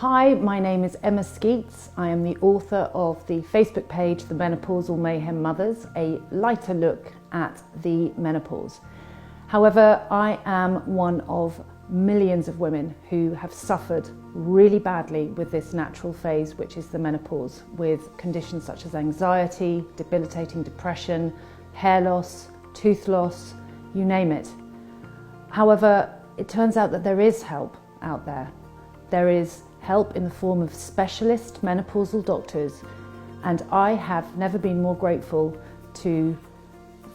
Hi, my name is Emma Skeates. I am the author of the Facebook page, The Menopausal Mayhem Mothers, a lighter look at the menopause. However, I am one of millions of women who have suffered really badly with this natural phase, which is the menopause, with conditions such as anxiety, debilitating depression, hair loss, tooth loss, you name it. However, it turns out that there is help out there. There is help in the form of specialist menopausal doctors, and I have never been more grateful to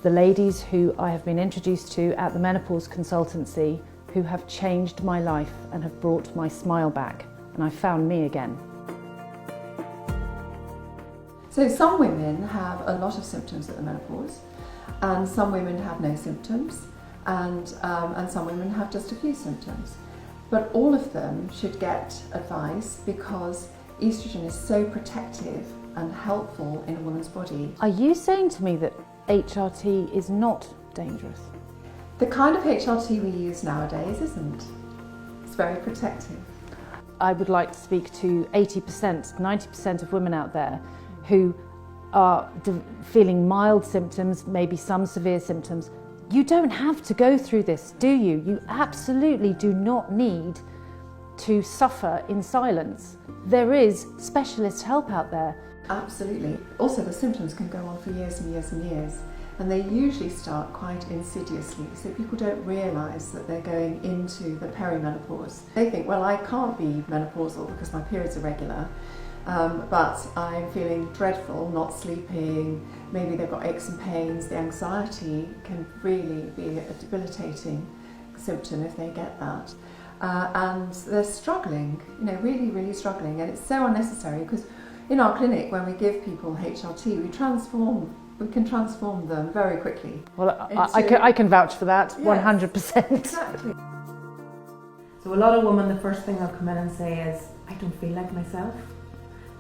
the ladies who I have been introduced to at the Menopause Consultancy, who have changed my life and have brought my smile back, and I found me again. So some women have a lot of symptoms at the menopause, and some women have no symptoms, and some women have just a few symptoms. But all of them should get advice because estrogen is so protective and helpful in a woman's body. Are you saying to me that HRT is not dangerous? The kind of HRT we use nowadays isn't. It's very protective. I would like to speak to 80%, 90% of women out there who are feeling mild symptoms, maybe some severe symptoms. You don't have to go through this, do you? You absolutely do not need to suffer in silence. There is specialist help out there. Absolutely. Also, the symptoms can go on for years and years and years, and they usually start quite insidiously, so people don't realise that they're going into the perimenopause. They think, well, I can't be menopausal because my periods are regular, but I'm feeling dreadful, not sleeping, maybe they've got aches and pains. The anxiety can really be a debilitating symptom if they get that. And they're struggling, really, really struggling, and it's so unnecessary because in our clinic, when we give people HRT, we can transform them very quickly. Well, I can vouch for that, yes, 100%. Exactly. So a lot of women, the first thing they'll come in and say is, I don't feel like myself.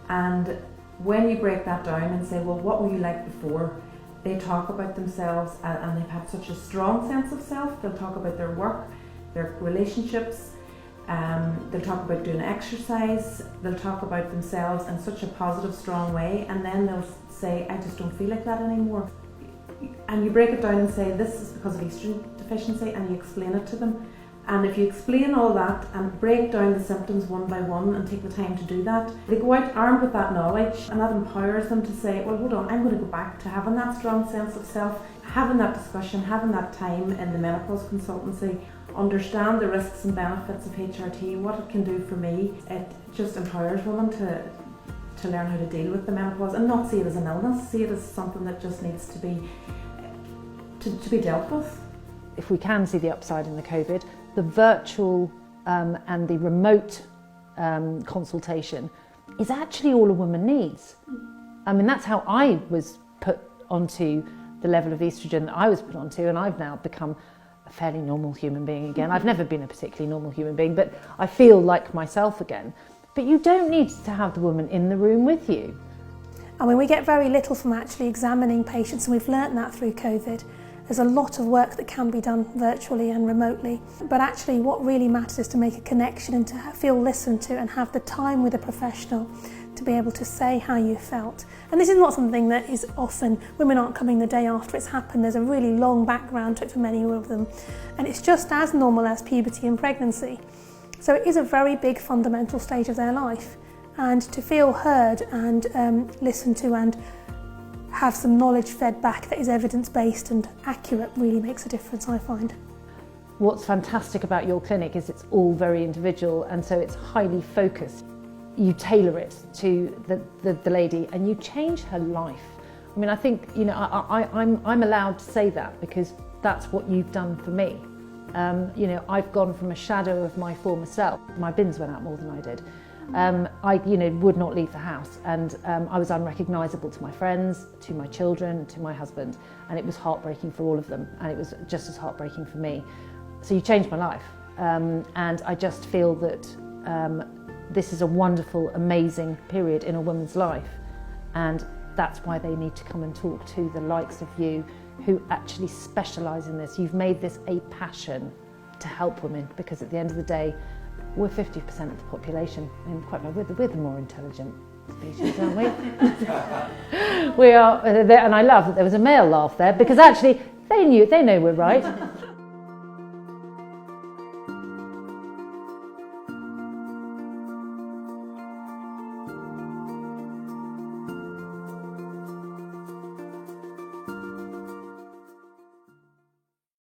And when you break that down and say, well, what were you like before? They talk about themselves and they've had such a strong sense of self. They'll talk about their work, their relationships, they'll talk about doing exercise, they'll talk about themselves in such a positive, strong way, and then they'll say, I just don't feel like that anymore. And you break it down and say, this is because of estrogen deficiency, and you explain it to them. And if you explain all that and break down the symptoms one by one and take the time to do that, they go out armed with that knowledge, and that empowers them to say, well, hold on, I'm going to go back to having that strong sense of self, having that discussion, having that time in the Menopause Consultancy, understand the risks and benefits of HRT, what it can do for me. It just empowers women to learn how to deal with the menopause and not see it as an illness, see it as something that just needs to be dealt with. If we can see the upside in the COVID, the virtual and the remote consultation is actually all a woman needs. I mean, that's how I was put onto the level of estrogen that I was put onto, and I've now become a fairly normal human being again. I've never been a particularly normal human being, but I feel like myself again. But you don't need to have the woman in the room with you. I mean, we get very little from actually examining patients, and we've learnt that through COVID. There's a lot of work that can be done virtually and remotely, but actually what really matters is to make a connection and to feel listened to and have the time with a professional to be able to say how you felt. And this is not something that is often, women aren't coming the day after it's happened. There's a really long background to it for many of them, and it's just as normal as puberty and pregnancy. So it is a very big fundamental stage of their life, and to feel heard and listened to and have some knowledge fed back that is evidence-based and accurate really makes a difference, I find. What's fantastic about your clinic is it's all very individual, and so it's highly focused. You tailor it to the lady and you change her life. I mean, I think, I'm allowed to say that because that's what you've done for me. I've gone from a shadow of my former self. My bins went out more than I did. I would not leave the house, and I was unrecognisable to my friends, to my children, to my husband, and it was heartbreaking for all of them, and it was just as heartbreaking for me. So you changed my life, and I just feel that this is a wonderful, amazing period in a woman's life, and that's why they need to come and talk to the likes of you who actually specialise in this. You've made this a passion to help women, because at the end of the day, we're 50% of the population, and quite we're the more intelligent species, aren't we? We are, and I love that there was a male laugh there, because actually they know we're right.